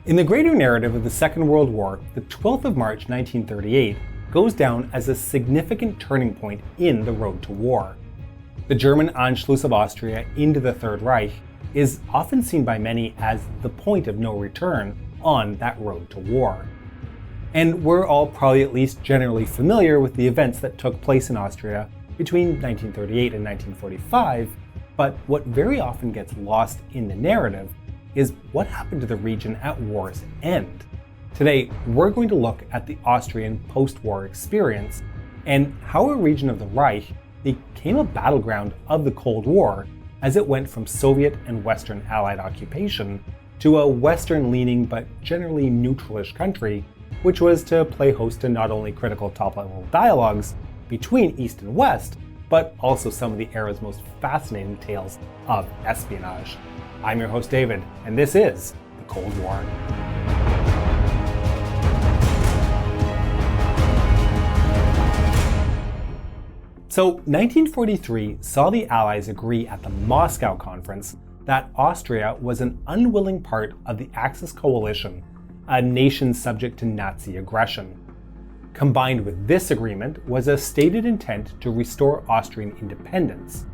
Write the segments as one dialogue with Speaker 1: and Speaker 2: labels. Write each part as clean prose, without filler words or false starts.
Speaker 1: In the greater narrative of the Second World War, the 12th of March 1938 goes down as a significant turning point in the road to war. The German Anschluss of Austria into the Third Reich is often seen by many as the point of no return on that road to war. And we're all probably at least generally familiar with the events that took place in Austria between 1938 and 1945, but what very often gets lost in the narrative is what happened to the region at war's end. Today, we're going to look at the Austrian post-war experience and how a region of the Reich became a battleground of the Cold War as it went from Soviet and Western Allied occupation to a Western-leaning but generally neutralish country, which was to play host to not only critical top-level dialogues between East and West, but also some of the era's most fascinating tales of espionage. I'm your host David, and this is The Cold War. So 1943 saw the Allies agree at the Moscow Conference that Austria was an unwilling part of the Axis coalition, a nation subject to Nazi aggression. Combined with this agreement was a stated intent to restore Austrian independence.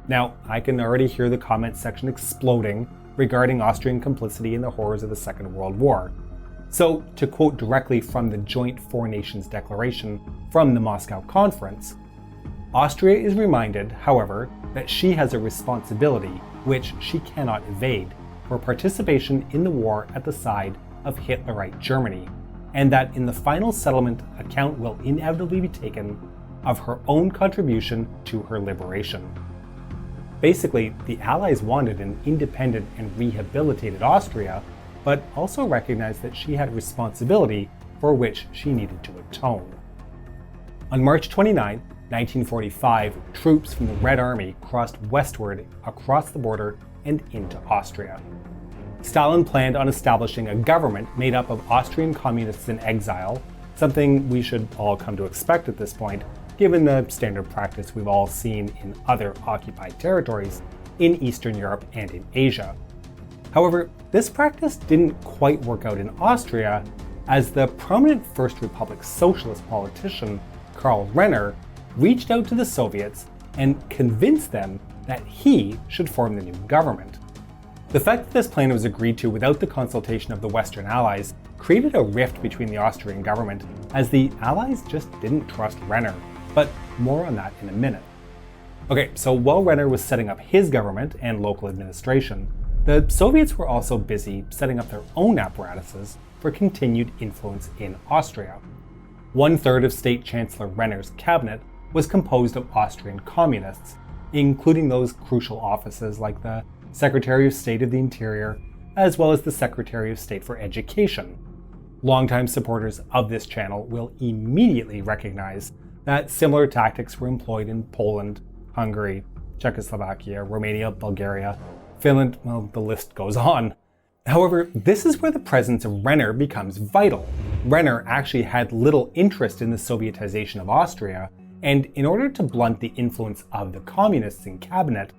Speaker 1: Now, I can already hear the comment section exploding regarding Austrian complicity in the horrors of the Second World War. So, to quote directly from the Joint Four Nations Declaration from the Moscow Conference, Austria is reminded, however, that she has a responsibility, which she cannot evade, for participation in the war at the side of Hitlerite Germany, and that in the final settlement account will inevitably be taken of her own contribution to her liberation. Basically, the Allies wanted an independent and rehabilitated Austria, but also recognized that she had responsibility for which she needed to atone. On March 29, 1945, troops from the Red Army crossed westward across the border and into Austria. Stalin planned on establishing a government made up of Austrian communists in exile, something we should all come to expect at this point, given the standard practice we've all seen in other occupied territories in Eastern Europe and in Asia. However, this practice didn't quite work out in Austria, as the prominent First Republic socialist politician Karl Renner reached out to the Soviets and convinced them that he should form the new government. The fact that this plan was agreed to without the consultation of the Western Allies created a rift between the Austrian government, as the Allies just didn't trust Renner, but more on that in a minute. Okay, so while Renner was setting up his government and local administration, the Soviets were also busy setting up their own apparatuses for continued influence in Austria. 1/3 of State Chancellor Renner's cabinet was composed of Austrian communists, including those crucial offices like the Secretary of State of the Interior, as well as the Secretary of State for Education. Longtime supporters of this channel will immediately recognize that similar tactics were employed in Poland, Hungary, Czechoslovakia, Romania, Bulgaria, Finland, well, the list goes on. However, this is where the presence of Renner becomes vital. Renner actually had little interest in the Sovietization of Austria, and in order to blunt the influence of the communists in cabinet,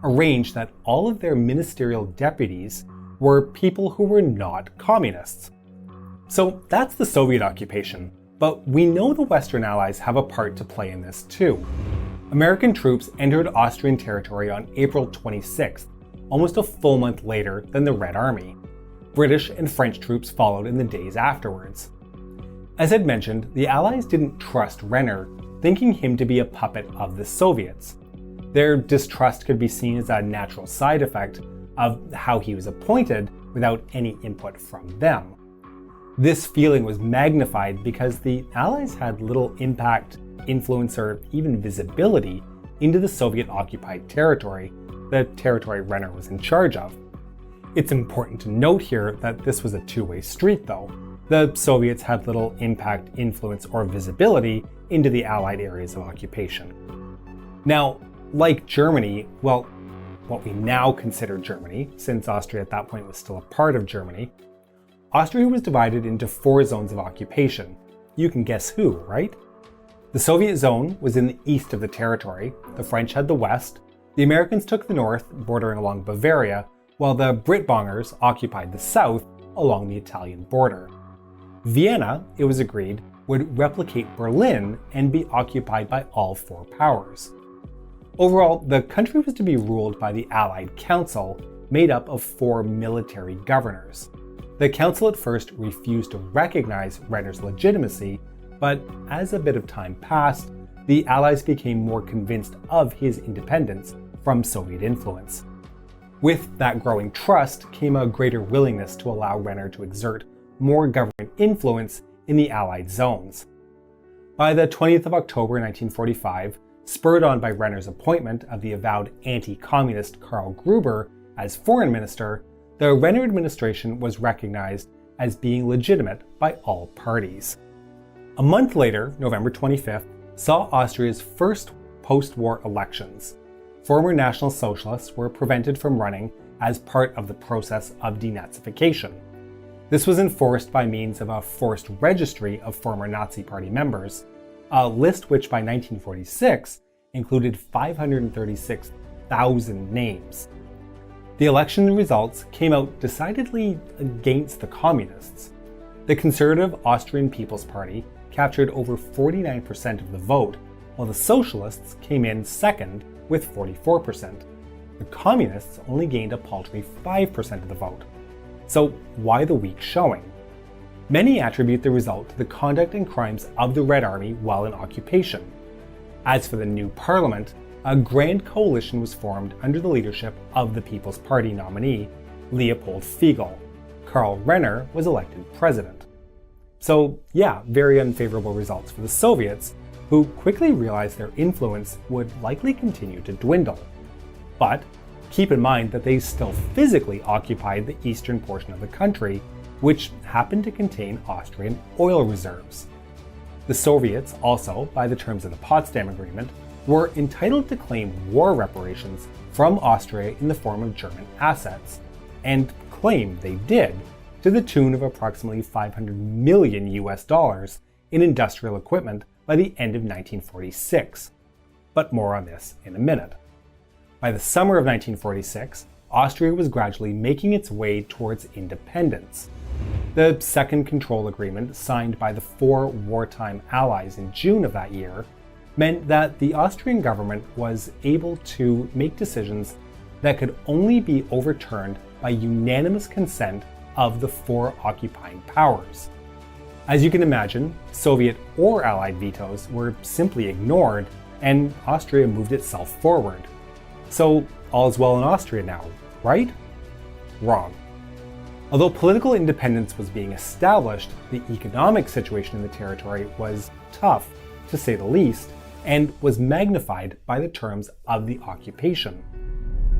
Speaker 1: arranged that all of their ministerial deputies were people who were not communists. So that's the Soviet occupation, but we know the Western Allies have a part to play in this too. American troops entered Austrian territory on April 26th, almost a full month later than the Red Army. British and French troops followed in the days afterwards. As I'd mentioned, the Allies didn't trust Renner, thinking him to be a puppet of the Soviets. Their distrust could be seen as a natural side effect of how he was appointed without any input from them. This feeling was magnified because the Allies had little impact, influence, or even visibility into the Soviet-occupied territory, the territory Renner was in charge of. It's important to note here that this was a two-way street though. The Soviets had little impact, influence, or visibility into the Allied areas of occupation. Now, like Germany, well, what we now consider Germany, since Austria at that point was still a part of Germany, Austria was divided into 4 zones of occupation. You can guess who, right? The Soviet zone was in the east of the territory, the French had the west, the Americans took the north, bordering along Bavaria, while the Brit-Bongers occupied the south, along the Italian border. Vienna, it was agreed, would replicate Berlin and be occupied by all four powers. Overall, the country was to be ruled by the Allied Council, made up of 4 military governors. The council at first refused to recognize Renner's legitimacy, but as a bit of time passed, the Allies became more convinced of his independence from Soviet influence. With that growing trust came a greater willingness to allow Renner to exert more government influence in the Allied zones. By the 20th of October 1945, spurred on by Renner's appointment of the avowed anti-communist Karl Gruber as foreign minister, the Renner administration was recognized as being legitimate by all parties. A month later, November 25th, saw Austria's first post-war elections. Former National Socialists were prevented from running as part of the process of denazification. This was enforced by means of a forced registry of former Nazi Party members, a list which by 1946 included 536,000 names. The election results came out decidedly against the communists. The conservative Austrian People's Party captured over 49% of the vote, while the socialists came in second with 44%. The communists only gained a paltry 5% of the vote. So why the weak showing? Many attribute the result to the conduct and crimes of the Red Army while in occupation. As for the new parliament, a grand coalition was formed under the leadership of the People's Party nominee, Leopold Figl. Karl Renner was elected president. So yeah, very unfavorable results for the Soviets, who quickly realized their influence would likely continue to dwindle. But keep in mind that they still physically occupied the eastern portion of the country, which happened to contain Austrian oil reserves. The Soviets also, by the terms of the Potsdam Agreement, were entitled to claim war reparations from Austria in the form of German assets, and claimed they did, to the tune of approximately $500 million in industrial equipment by the end of 1946. But more on this in a minute. By the summer of 1946, Austria was gradually making its way towards independence. The Second Control Agreement, signed by the 4 wartime allies in June of that year, meant that the Austrian government was able to make decisions that could only be overturned by unanimous consent of the 4 occupying powers. As you can imagine, Soviet or Allied vetoes were simply ignored, and Austria moved itself forward. So all's well in Austria now, right? Wrong. Although political independence was being established, the economic situation in the territory was tough, to say the least, and was magnified by the terms of the occupation.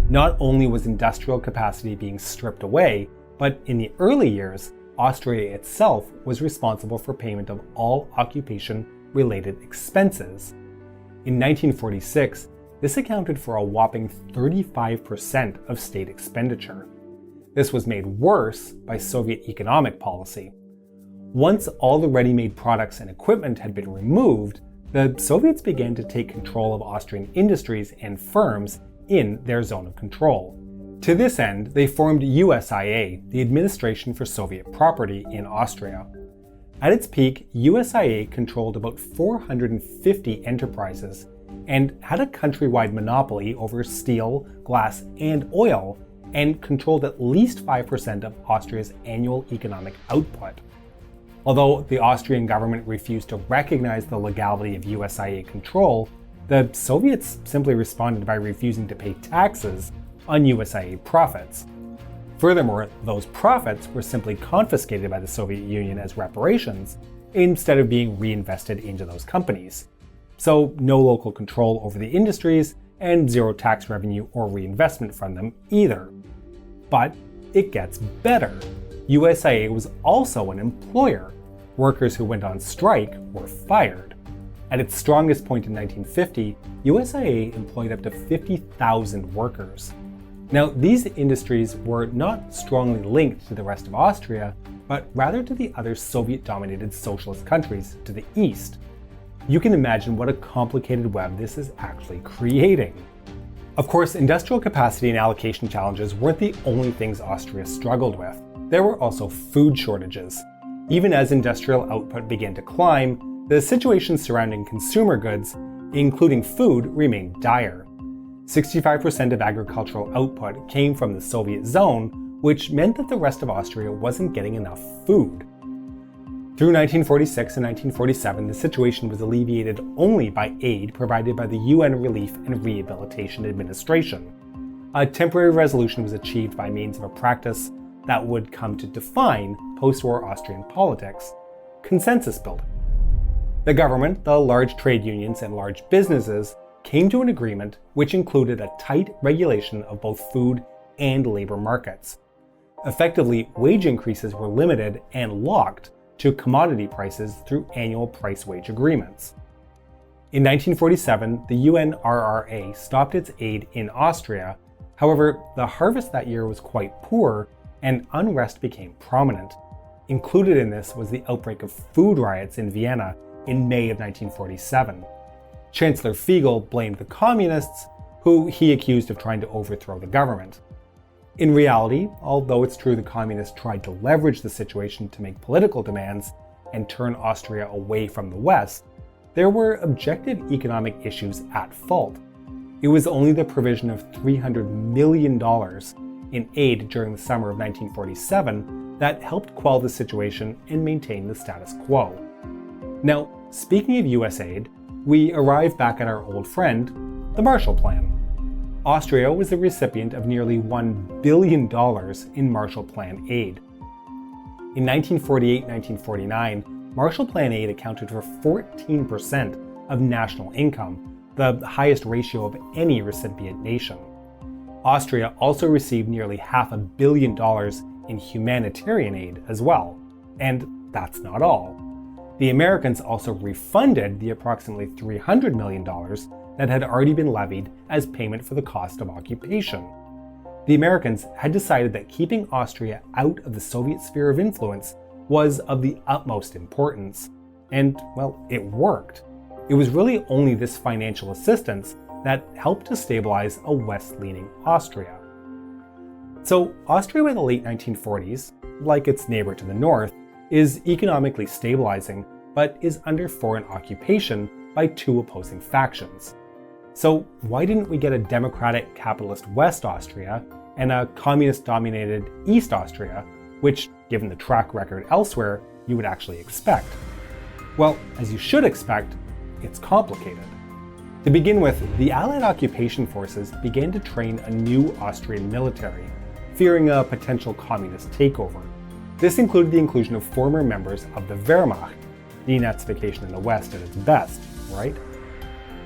Speaker 1: Not only was industrial capacity being stripped away, but in the early years, Austria itself was responsible for payment of all occupation-related expenses. In 1946, this accounted for a whopping 35% of state expenditure. This was made worse by Soviet economic policy. Once all the ready-made products and equipment had been removed, the Soviets began to take control of Austrian industries and firms in their zone of control. To this end, they formed USIA, the Administration for Soviet Property in Austria. At its peak, USIA controlled about 450 enterprises and had a countrywide monopoly over steel, glass, and oil, and controlled at least 5% of Austria's annual economic output. Although the Austrian government refused to recognize the legality of USIA control, the Soviets simply responded by refusing to pay taxes on USIA profits. Furthermore, those profits were simply confiscated by the Soviet Union as reparations, instead of being reinvested into those companies. So no local control over the industries, and zero tax revenue or reinvestment from them either. But it gets better. USIA was also an employer. Workers who went on strike were fired. At its strongest point in 1950, USIA employed up to 50,000 workers. Now, these industries were not strongly linked to the rest of Austria, but rather to the other Soviet-dominated socialist countries to the east. You can imagine what a complicated web this is actually creating. Of course, industrial capacity and allocation challenges weren't the only things Austria struggled with. There were also food shortages. Even as industrial output began to climb, the situation surrounding consumer goods, including food, remained dire. 65% of agricultural output came from the Soviet zone, which meant that the rest of Austria wasn't getting enough food. Through 1946 and 1947, the situation was alleviated only by aid provided by the UN Relief and Rehabilitation Administration. A temporary resolution was achieved by means of a practice that would come to define post-war Austrian politics: consensus building. The government, the large trade unions, and large businesses came to an agreement which included a tight regulation of both food and labor markets. Effectively, wage increases were limited and locked to commodity prices through annual price-wage agreements. In 1947, the UNRRA stopped its aid in Austria. However, the harvest that year was quite poor, and unrest became prominent. Included in this was the outbreak of food riots in Vienna in May of 1947. Chancellor Fiegel blamed the communists, who he accused of trying to overthrow the government. In reality, although it's true the communists tried to leverage the situation to make political demands and turn Austria away from the West, there were objective economic issues at fault. It was only the provision of $300 million in aid during the summer of 1947 that helped quell the situation and maintain the status quo. Now, speaking of US aid, we arrive back at our old friend, the Marshall Plan. Austria was the recipient of nearly $1 billion in Marshall Plan aid. In 1948-1949, Marshall Plan aid accounted for 14% of national income, the highest ratio of any recipient nation. Austria also received nearly $500 million in humanitarian aid as well. And that's not all. The Americans also refunded the approximately $300 million that had already been levied as payment for the cost of occupation. The Americans had decided that keeping Austria out of the Soviet sphere of influence was of the utmost importance. And, well, it worked. It was really only this financial assistance that helped to stabilize a west-leaning Austria. So, Austria by the late 1940s, like its neighbor to the north, is economically stabilizing, but is under foreign occupation by two opposing factions. So why didn't we get a democratic capitalist West Austria and a communist-dominated East Austria, which, given the track record elsewhere, you would actually expect? Well, as you should expect, it's complicated. To begin with, the Allied occupation forces began to train a new Austrian military, fearing a potential communist takeover. This included the inclusion of former members of the Wehrmacht, denazification in the West at its best, right?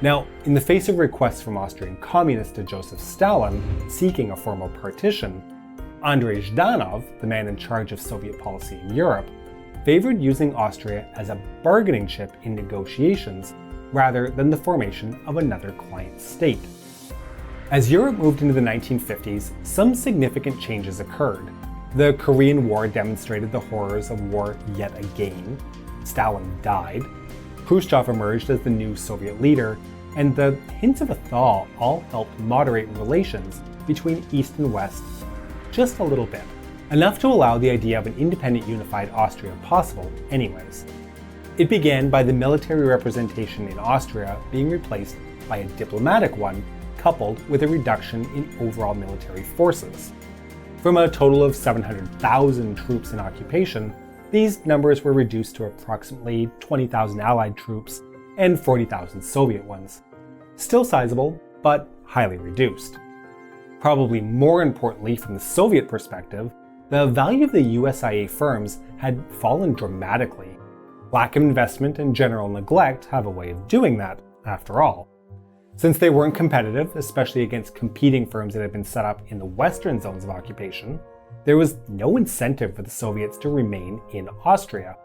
Speaker 1: Now, in the face of requests from Austrian communists to Joseph Stalin seeking a formal partition, Andrei Zhdanov, the man in charge of Soviet policy in Europe, favored using Austria as a bargaining chip in negotiations rather than the formation of another client state. As Europe moved into the 1950s, some significant changes occurred. The Korean War demonstrated the horrors of war yet again. Stalin died. Khrushchev emerged as the new Soviet leader, and the hints of a thaw all helped moderate relations between East and West just a little bit. Enough to allow the idea of an independent unified Austria possible anyways. It began by the military representation in Austria being replaced by a diplomatic one, coupled with a reduction in overall military forces. From a total of 700,000 troops in occupation, these numbers were reduced to approximately 20,000 Allied troops and 40,000 Soviet ones. Still sizable, but highly reduced. Probably more importantly from the Soviet perspective, the value of the USIA firms had fallen dramatically. Lack of investment and general neglect have a way of doing that, after all. Since they weren't competitive, especially against competing firms that had been set up in the western zones of occupation, there was no incentive for the Soviets to remain in Austria.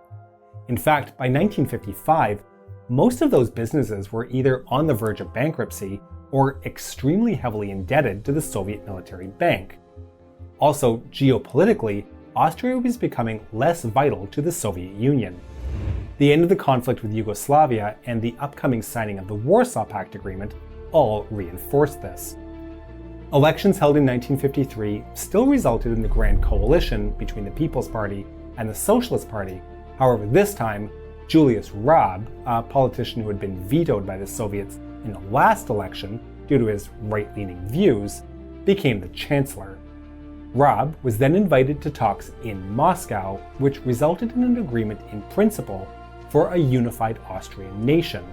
Speaker 1: In fact, by 1955, most of those businesses were either on the verge of bankruptcy or extremely heavily indebted to the Soviet military bank. Also, geopolitically, Austria was becoming less vital to the Soviet Union. The end of the conflict with Yugoslavia and the upcoming signing of the Warsaw Pact Agreement all reinforced this. Elections held in 1953 still resulted in the Grand Coalition between the People's Party and the Socialist Party. However, this time, Julius Raab, a politician who had been vetoed by the Soviets in the last election due to his right-leaning views, became the chancellor. Raab was then invited to talks in Moscow, which resulted in an agreement in principle for a unified Austrian nation.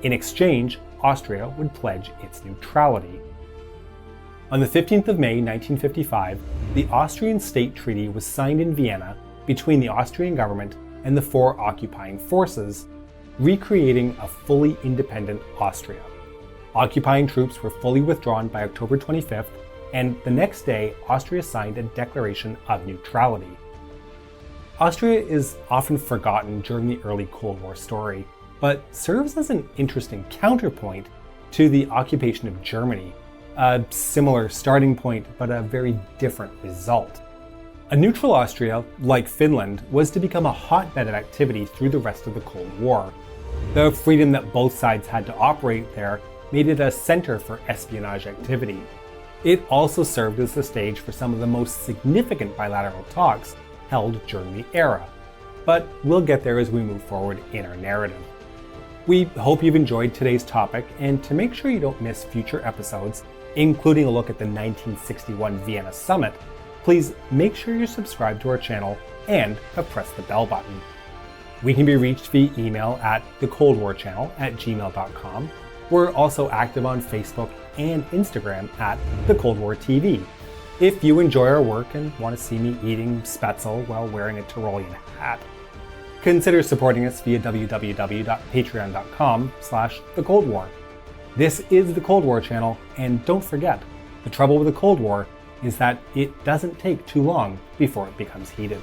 Speaker 1: In exchange, Austria would pledge its neutrality. On the 15th of May 1955, the Austrian State Treaty was signed in Vienna between the Austrian government and the four occupying forces, recreating a fully independent Austria. Occupying troops were fully withdrawn by October 25th, and the next day, Austria signed a declaration of neutrality. Austria is often forgotten during the early Cold War story, but serves as an interesting counterpoint to the occupation of Germany, a similar starting point but a very different result. A neutral Austria, like Finland, was to become a hotbed of activity through the rest of the Cold War. The freedom that both sides had to operate there made it a center for espionage activity. It also served as the stage for some of the most significant bilateral talks held during the era. But we'll get there as we move forward in our narrative. We hope you've enjoyed today's topic, and to make sure you don't miss future episodes, including a look at the 1961 Vienna Summit, please make sure you're subscribed to our channel and have pressed the bell button. We can be reached via email at thecoldwarchannel@gmail.com. We're also active on Facebook and Instagram at The Cold War TV. If you enjoy our work and want to see me eating Spätzle while wearing a Tyrolean hat, consider supporting us via www.patreon.com/thecoldwar. This is The Cold War Channel, and don't forget, the trouble with the Cold War is that it doesn't take too long before it becomes heated.